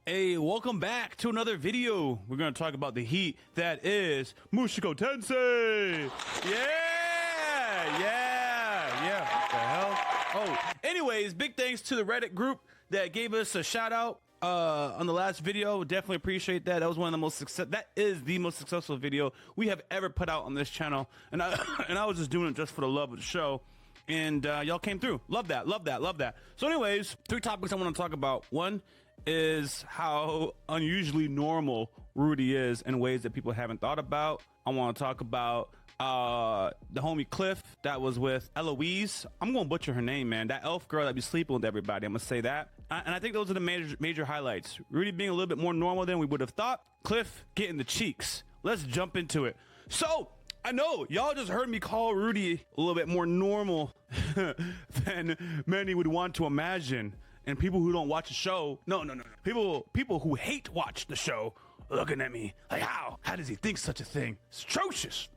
Hey, welcome back to another video. We're going to talk about the heat that is Mushoku Tensei. Yeah. What the hell? Oh, anyways, big thanks to the Reddit group that gave us a shout out on the last video. Definitely appreciate that. That was one of the most that is the most successful video we have ever put out on this channel. And I was just doing it just for the love of the show. And y'all came through. Love that. So anyways, 3 topics I want to talk about. One is how unusually normal Rudy is in ways that people haven't thought about. I want to talk about the homie Cliff that was with Eloise. I'm going to butcher her name, man. That elf girl that be sleeping with everybody. I'm going to say that. And I think those are the major highlights. Rudy being a little bit more normal than we would have thought. Cliff getting the cheeks. Let's jump into it. So, I know y'all just heard me call Rudy a little bit more normal than many would want to imagine. And people who don't watch the show, no. People who hate watch the show looking at me like, how does he think such a thing? It's atrocious.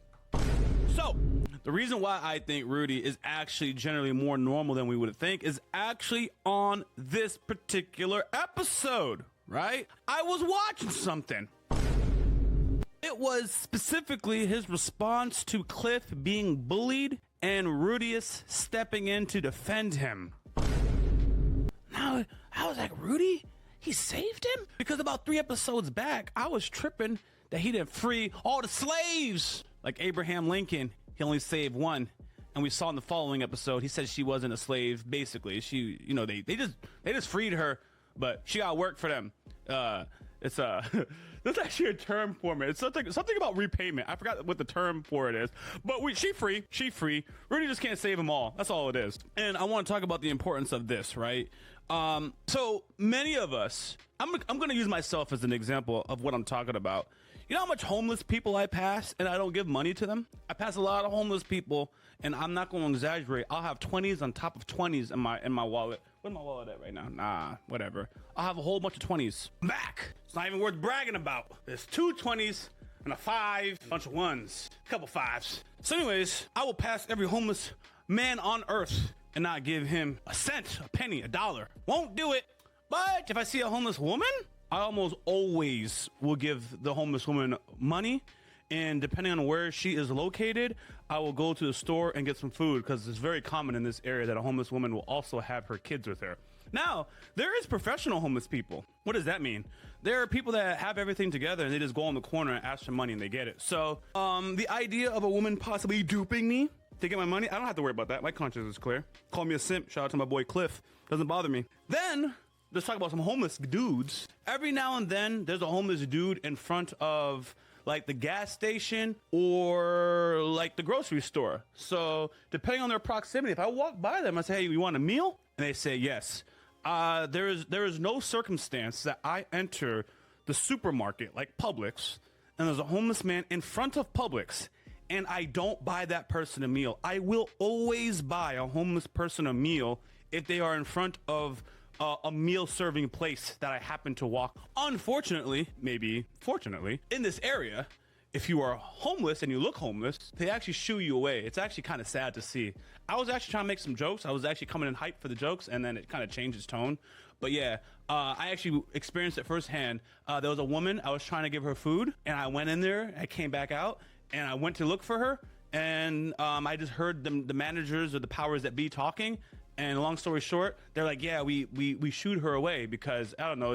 So the reason why I think Rudy is actually generally more normal than we would think is actually on this particular episode, right? I was watching something. It was specifically his response to Cliff being bullied and Rudius stepping in to defend him. Now, I was like, Rudy? He saved him? Because about 3 episodes back, I was tripping that he didn't free all the slaves. Like Abraham Lincoln, he only saved one. And we saw in the following episode, he said she wasn't a slave, basically. She, you know, they just freed her, but she got work for them. It's there's actually a term for it. It's something about repayment. I forgot what the term for it is. But she free. Rudy just can't save them all. That's all it is. And I want to talk about the importance of this, right? So many of us, I'm gonna use myself as an example of what I'm talking about. You know how much homeless people I pass and I don't give money to them? I pass a lot of homeless people, and I'm not going to exaggerate. I'll have 20s on top of 20s in my wallet. Where's my wallet at right now? Nah, whatever. I'll have a whole bunch of 20s back. It's not even worth bragging about. There's 2 20s and a 5, a bunch of 1s, a couple 5s. So anyways, I will pass every homeless man on earth and not give him a cent, a penny, a dollar. Won't do it. But if I see a homeless woman, I almost always will give the homeless woman money. And depending on where she is located, I will go to the store and get some food, because it's very common in this area that a homeless woman will also have her kids with her. Now, there is professional homeless people. What does that mean? There are people that have everything together and they just go on the corner and ask for money and they get it. So the idea of a woman possibly duping me to get my money, I don't have to worry about that. My conscience is clear. Call me a simp. Shout out to my boy Cliff. Doesn't bother me. Then let's talk about some homeless dudes. Every now and then there's a homeless dude in front of like the gas station or like the grocery store. So depending on their proximity, if I walk by them, I say, hey, you want a meal? And they say yes. There is no circumstance that I enter the supermarket like Publix and there's a homeless man in front of Publix and I don't buy that person a meal. I will always buy a homeless person a meal if they are in front of a meal serving place that I happen to walk. Unfortunately, maybe fortunately, in this area, if you are homeless and you look homeless, they actually shoo you away. It's actually kind of sad to see. I was actually trying to make some jokes. I was actually coming in hype for the jokes, and then it kind of changed its tone. But yeah, I actually experienced it firsthand. There was a woman, I was trying to give her food, and I went in there, I came back out, and I went to look for her, and I just heard the managers or the powers that be talking. And long story short, they're like, yeah, we shoot her away because, I don't know,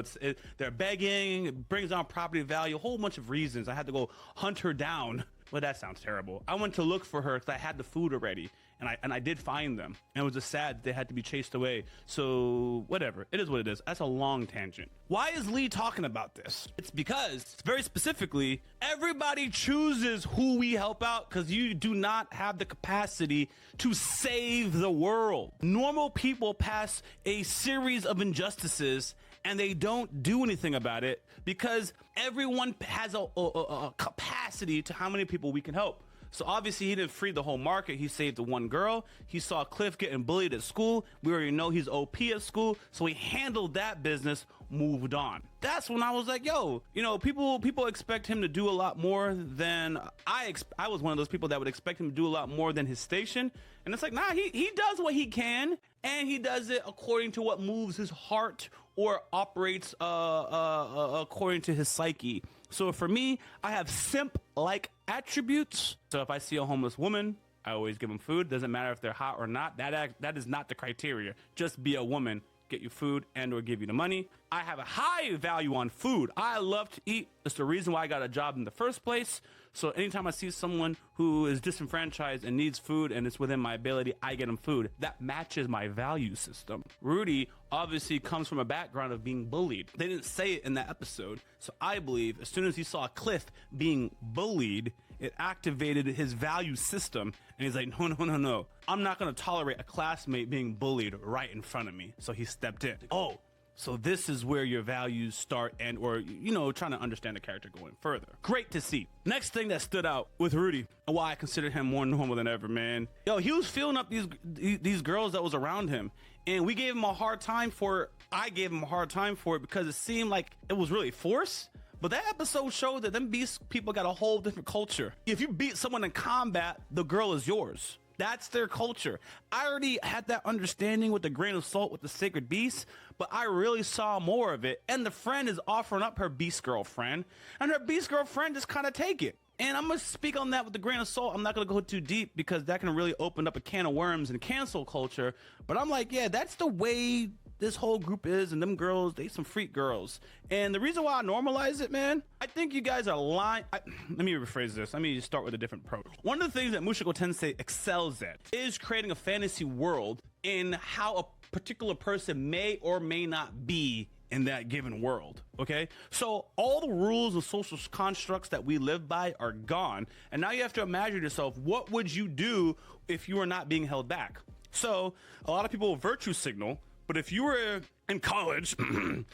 they're begging, it brings down property value, a whole bunch of reasons. I had to go hunt her down. Well, that sounds terrible. I went to look for her because I had the food already, and I did find them. And it was just sad that they had to be chased away. So whatever, it is what it is. That's a long tangent. Why is Lee talking about this? It's because, very specifically, everybody chooses who we help out because you do not have the capacity to save the world. Normal people pass a series of injustices and they don't do anything about it because everyone has a capacity to how many people we can help. So obviously he didn't free the whole market. He saved the one girl. He saw Cliff getting bullied at school. We already know he's OP at school, so he handled that business, moved on. That's when I was like, yo, you know, people expect him to do a lot more than I was one of those people that would expect him to do a lot more than his station. And it's like, nah, he does what he can, and he does it according to what moves his heart or operates according to his psyche. So for me, I have simp-like attributes. So if I see a homeless woman, I always give them food. Doesn't matter if they're hot or not. That is not the criteria. Just be a woman, get you food and or give you the money. I have a high value on food. I love to eat. That's the reason why I got a job in the first place. So anytime I see someone who is disenfranchised and needs food and it's within my ability, I get them food. That matches my value system. Rudy obviously comes from a background of being bullied. They didn't say it in that episode. So I believe as soon as he saw Cliff being bullied, it activated his value system. And he's like, no. I'm not going to tolerate a classmate being bullied right in front of me. So he stepped in. Oh, so this is where your values start and or, you know, trying to understand the character going further. Great to see. Next thing that stood out with Rudy and why I consider him more normal than ever, man. Yo, he was filling up these girls that was around him. And we gave him a hard time for it. I gave him a hard time for it because it seemed like it was really forced. But that episode showed that them beast people got a whole different culture. If you beat someone in combat, the girl is yours. That's their culture. I already had that understanding with the grain of salt with the sacred beast, but I really saw more of it. And the friend is offering up her beast girlfriend, and her beast girlfriend just kind of take it. And I'm going to speak on that with the grain of salt. I'm not going to go too deep because that can really open up a can of worms in cancel culture. But I'm like, yeah, that's the way this whole group is, and them girls, they some freak girls. And the reason why I normalize it, man, I think you guys are lying. Let me rephrase this. Let me start with a different approach. One of the things that Mushoku Tensei excels at is creating a fantasy world in how a particular person may or may not be in that given world. Okay, so all the rules and social constructs that we live by are gone, and now you have to imagine yourself, what would you do if you were not being held back? So a lot of people virtue signal, but if you were in college and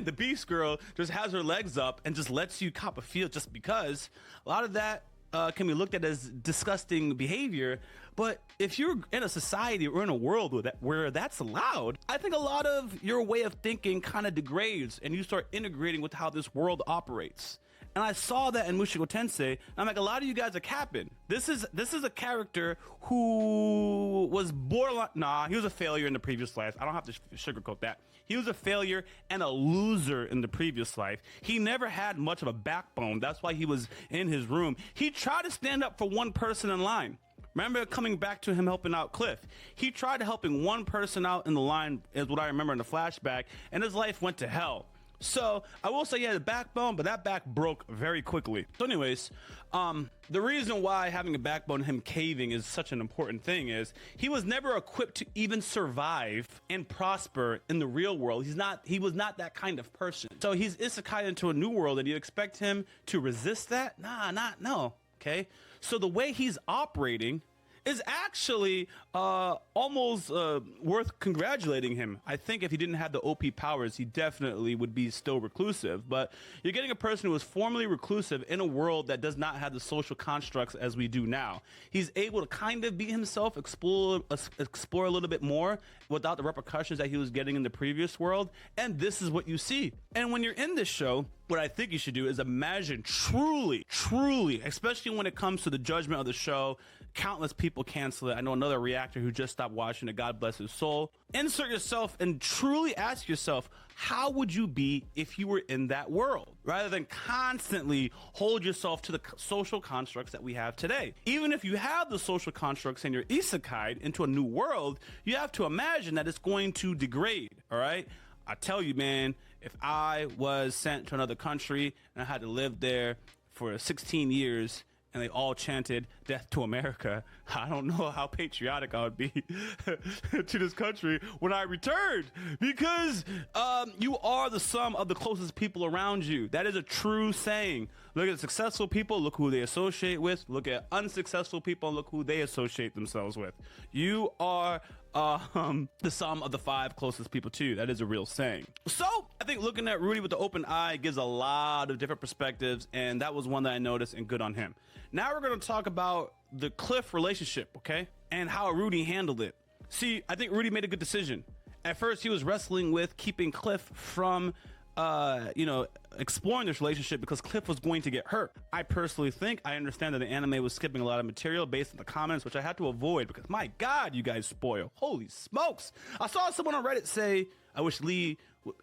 the beast girl just has her legs up and just lets you cop a feel just because, a lot of that can be looked at as disgusting behavior. But if you're in a society or in a world where that's allowed, I think a lot of your way of thinking kind of degrades and you start integrating with how this world operates. And I saw that in Mushoku Tensei. I'm like, a lot of you guys are capping. This is a character who was borderline. Nah, he was a failure in the previous life. I don't have to sugarcoat that. He was a failure and a loser in the previous life. He never had much of a backbone. That's why he was in his room. He tried to stand up for one person in line. Remember coming back to him helping out Cliff. He tried helping one person out in the line, is what I remember in the flashback, and his life went to hell. So I will say he had a backbone, but that back broke very quickly. So anyways, the reason why having a backbone and him caving is such an important thing is he was never equipped to even survive and prosper in the real world. He was not that kind of person. So he's isekai into a new world, and you expect him to resist that? No. Okay. So the way he's operating is actually almost worth congratulating him. I think if he didn't have the OP powers, he definitely would be still reclusive. But you're getting a person who was formerly reclusive in a world that does not have the social constructs as we do now. He's able to kind of be himself, explore a little bit more without the repercussions that he was getting in the previous world. And this is what you see. And when you're in this show, what I think you should do is imagine truly, especially when it comes to the judgment of the show, countless people cancel it. I know another reactor who just stopped watching it, God bless his soul. Insert yourself and truly ask yourself, how would you be if you were in that world? Rather than constantly hold yourself to the social constructs that we have today. Even if you have the social constructs and you're isekai'd into a new world, you have to imagine that it's going to degrade, all right? I tell you, man, if I was sent to another country and I had to live there for 16 years and they all chanted death to America, I don't know how patriotic I would be to this country when I returned, because you are the sum of the closest people around you. That is a true saying. Look at successful people, look who they associate with. Look at unsuccessful people, and look who they associate themselves with. You are the sum of the 5 closest people to you. That is a real saying. So I think looking at Rudy with the open eye gives a lot of different perspectives, and that was one that I noticed, and good on him. Now we're going to talk about the Cliff relationship, okay, and how Rudy handled it. See, I think Rudy made a good decision. At first, he was wrestling with keeping Cliff from exploring this relationship because Cliff was going to get hurt. I personally think, I understand that the anime was skipping a lot of material based on the comments, which I had to avoid because, my God, you guys spoil. Holy smokes. I saw someone on Reddit say, I wish Lee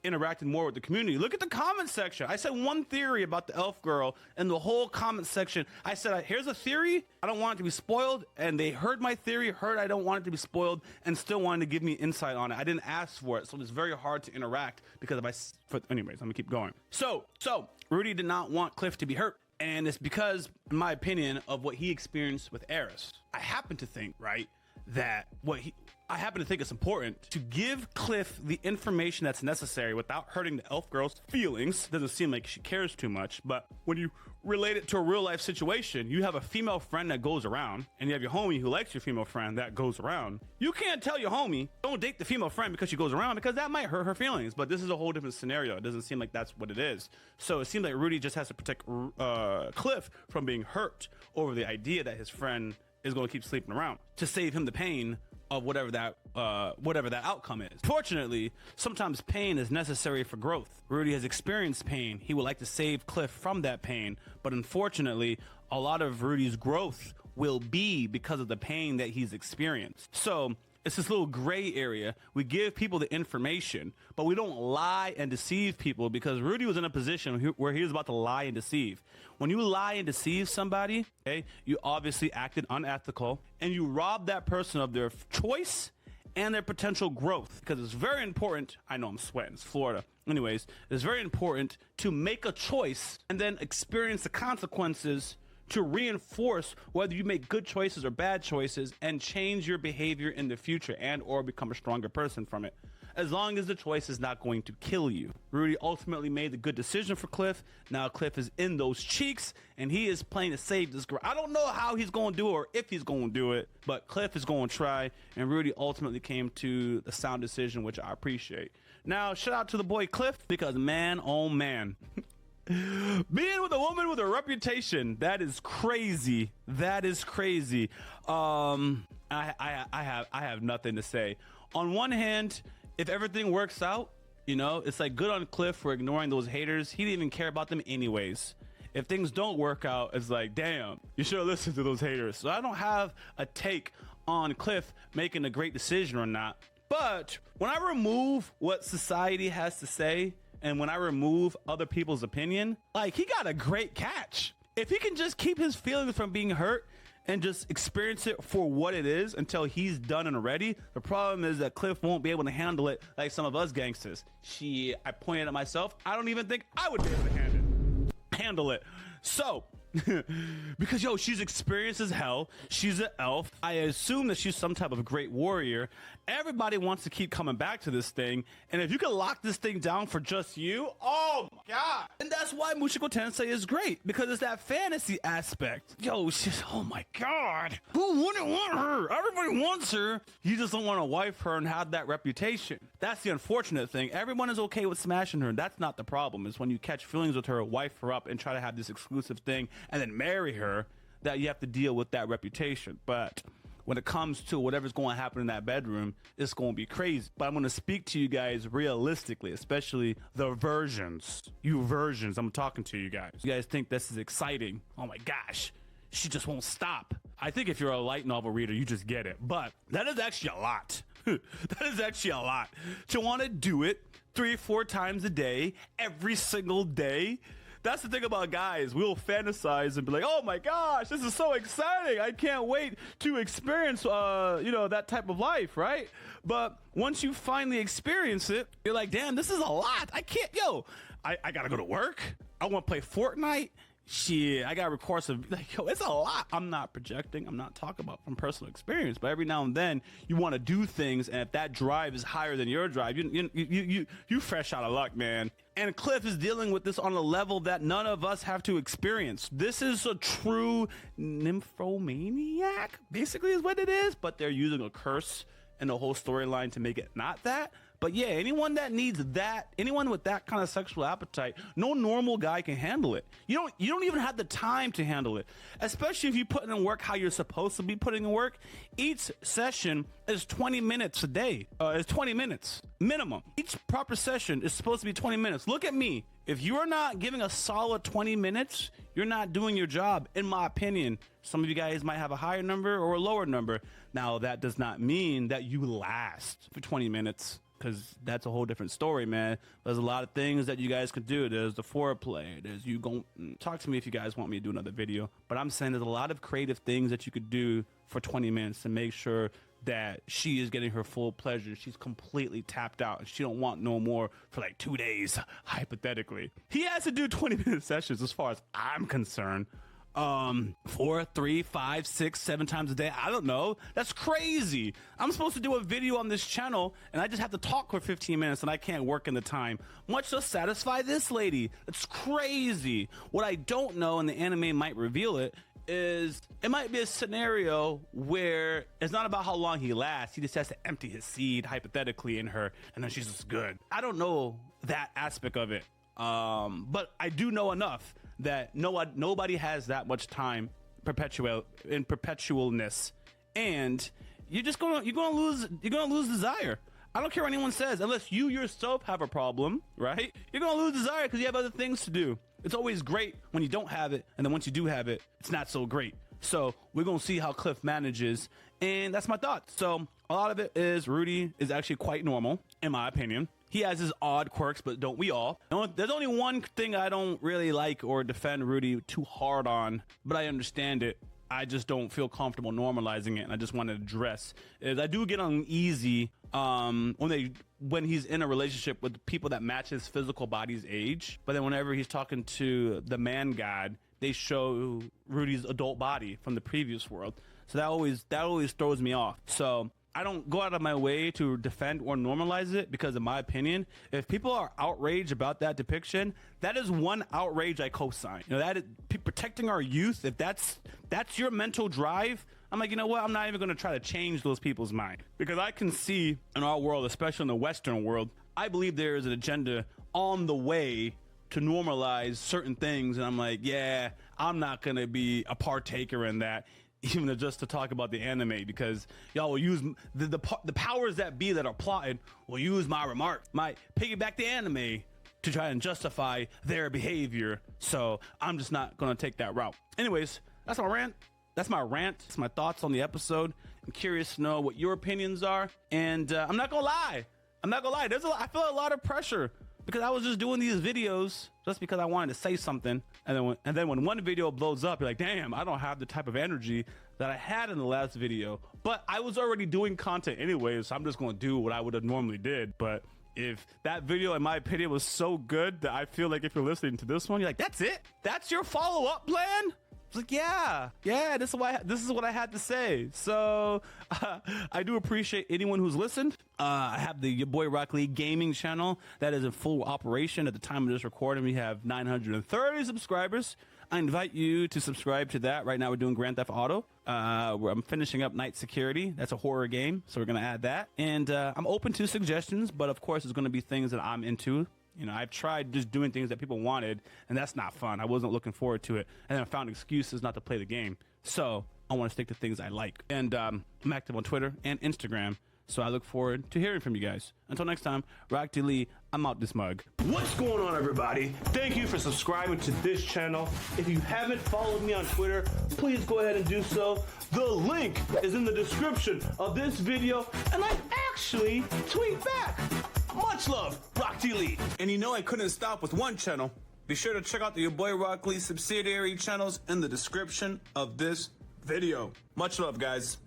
interacted more with the community. Look at the comment section. I said one theory about the elf girl, and the whole comment section, I said, here's a theory. I don't want it to be spoiled. And they heard my theory, heard I don't want it to be spoiled, and still wanted to give me insight on it. I didn't ask for it, so it's very hard to interact because anyways, I'm gonna keep going. So Rudy did not want Cliff to be hurt. And it's because, in my opinion, of what he experienced with Eris. I happen to think, right, that I happen to think it's important to give Cliff the information that's necessary without hurting the elf girl's feelings. Doesn't seem like she cares too much, but when you relate it to a real life situation, you have a female friend that goes around, and you have your homie who likes your female friend that goes around. You can't tell your homie, don't date the female friend because she goes around, because that might hurt her feelings. But this is a whole different scenario. It doesn't seem like that's what it is. So it seems like Rudy just has to protect Cliff from being hurt over the idea that his friend is going to keep sleeping around to save him the pain of whatever that outcome is. Fortunately, sometimes pain is necessary for growth. Rudy has experienced pain. He would like to save Cliff from that pain, but unfortunately, a lot of Rudy's growth will be because of the pain that he's experienced. So it's this little gray area. We give people the information, but we don't lie and deceive people, because Rudy was in a position where he was about to lie and deceive. When you lie and deceive somebody, okay, you obviously acted unethical, and you rob that person of their choice and their potential growth. Because it's very important, I know I'm sweating, it's Florida. Anyways, it's very important to make a choice and then experience the consequences to reinforce whether you make good choices or bad choices, and change your behavior in the future and or become a stronger person from it, as long as the choice is not going to kill you. Rudy ultimately made the good decision for Cliff. Now Cliff is in those cheeks, and he is playing to save this girl. I don't know how he's going to do it or if he's going to do it, but Cliff is going to try, and Rudy ultimately came to the sound decision, which I appreciate. Now, shout out to the boy Cliff, because man, oh man. Being with a woman with a reputation, that is crazy. That is crazy. I have nothing to say. On one hand, if everything works out, you know, it's like good on Cliff for ignoring those haters. He didn't even care about them anyways. If things don't work out, it's like, damn, you should have listened to those haters. So I don't have a take on Cliff making a great decision or not. But when I remove what society has to say, and when I remove other people's opinion, like, he got a great catch. If he can just keep his feelings from being hurt and just experience it for what it is until he's done and ready, the problem is that Cliff won't be able to handle it like some of us gangsters. I pointed at myself. I don't even think I would be able to handle it. So, because, yo, she's experienced as hell. She's an elf. I assume that she's some type of great warrior. Everybody wants to keep coming back to this thing. And if you can lock this thing down for just you, oh my God. And that's why Mushoku Tensei is great, because it's that fantasy aspect. Yo, she's, oh my God. Who wouldn't want her? Everybody wants her. You just don't want to wife her and have that reputation. That's the unfortunate thing. Everyone is okay with smashing her. That's not the problem. It's when you catch feelings with her, wife her up, and try to have this exclusive thing and then marry her, that you have to deal with that reputation. But when it comes to whatever's going to happen in that bedroom, it's going to be crazy. But I'm going to speak to you guys realistically, especially the virgins. You virgins, I'm talking to you guys. You guys think this is exciting. Oh my gosh, she just won't stop. I think if you're a light novel reader, you just get it. But that is actually a lot. That is actually a lot. To want to do it 3 or 4 times a day, every single day. That's the thing about guys. We'll fantasize and be like, oh my gosh, this is so exciting. I can't wait to experience, that type of life, right? But once you finally experience it, you're like, damn, this is a lot. I can't, I got to go to work. I want to play Fortnite. Shit, I got to record some, it's a lot. I'm not projecting. I'm not talking about from personal experience, but every now and then you want to do things. And if that drive is higher than your drive, you fresh out of luck, man. And Cliff is dealing with this on a level that none of us have to experience. This is a true nymphomaniac, basically, is what it is. But they're using a curse and the whole storyline to make it not that. But yeah, anyone that needs that, anyone with that kind of sexual appetite, no normal guy can handle it. You don't even have the time to handle it, especially if you put in work how you're supposed to be putting in work. Each session is 20 minutes a day. It's 20 minutes minimum. Each proper session is supposed to be 20 minutes. Look at me. If you are not giving a solid 20 minutes, you're not doing your job, in my opinion. Some of you guys might have a higher number or a lower number. Now, that does not mean that you last for 20 minutes. Because that's a whole different story, man. There's a lot of things that you guys could do. There's the foreplay. There's you go talk to me if you guys want me to do another video. But I'm saying there's a lot of creative things that you could do for 20 minutes to make sure that she is getting her full pleasure. She's completely tapped out and she don't want no more for like 2 days, hypothetically. He has to do 20-minute sessions as far as I'm concerned. 4, 3, 5, 6, 7 times a day. I don't know. That's crazy. I'm supposed to do a video on this channel and I just have to talk for 15 minutes and I can't work in the time, much to satisfy this lady. It's crazy. What I don't know, and the anime might reveal it, is it might be a scenario where it's not about how long he lasts. He just has to empty his seed hypothetically in her and then she's just good. I don't know that aspect of it. But I do know enough that nobody has that much time perpetualness, and you're gonna lose desire. I don't care what anyone says, unless you yourself have a problem, right? You're gonna lose desire because you have other things to do. It's always great when you don't have it, and then once you do have it, it's not so great. So we're gonna see how Cliff manages, and that's my thought. So a lot of it is Rudy is actually quite normal, in my opinion. He has his odd quirks, but don't we all? There's only one thing I don't really like or defend Rudy too hard on, but I understand it. I just don't feel comfortable normalizing it, and I just want to address is I do get uneasy when he's in a relationship with people that match his physical body's age. But then whenever he's talking to the man god, they show Rudy's adult body from the previous world. So that always throws me off. So I don't go out of my way to defend or normalize it because, in my opinion, if people are outraged about that depiction, that is one outrage I co-sign. You know, that is protecting our youth. If that's your mental drive, I'm like, you know what? I'm not even going to try to change those people's mind, because I can see in our world, especially in the Western world, I believe there is an agenda on the way to normalize certain things, and I'm like, yeah, I'm not going to be a partaker in that. Even just to talk about the anime, because y'all will use the powers that be that are plotting will use my remark, my piggyback the anime to try and justify their behavior. So I'm just not gonna take that route. Anyways, that's my rant. That's my thoughts on the episode. I'm curious to know what your opinions are, and I'm not gonna lie. I feel a lot of pressure because I was just doing these videos just because I wanted to say something, and then when one video blows up, you're like, damn, I don't have the type of energy that I had in the last video. But I was already doing content anyway, so I'm just going to do what I would have normally did. But if that video, in my opinion, was so good that I feel like if you're listening to this one, you're like, that's it? That's your follow-up plan? It's like, yeah, this is what I had to say. So I do appreciate anyone who's listened. I have the YaBoyRocklee gaming channel that is in full operation at the time of this recording. We have 930 subscribers. I invite you to subscribe to that. Right now we're doing Grand Theft Auto. Where I'm finishing up Night Security. That's a horror game, so we're going to add that. And I'm open to suggestions, but of course it's going to be things that I'm into. You know, I've tried just doing things that people wanted, and that's not fun. I wasn't looking forward to it. And then I found excuses not to play the game. So I want to stick to things I like. And I'm active on Twitter and Instagram. So I look forward to hearing from you guys. Until next time, YaBoyRocklee, I'm out this mug. What's going on, everybody? Thank you for subscribing to this channel. If you haven't followed me on Twitter, please go ahead and do so. The link is in the description of this video, and I actually tweet back. Much love, YaBoyRocklee. And you know I couldn't stop with one channel. Be sure to check out the YaBoyRocklee subsidiary channels in the description of this video. Much love, guys.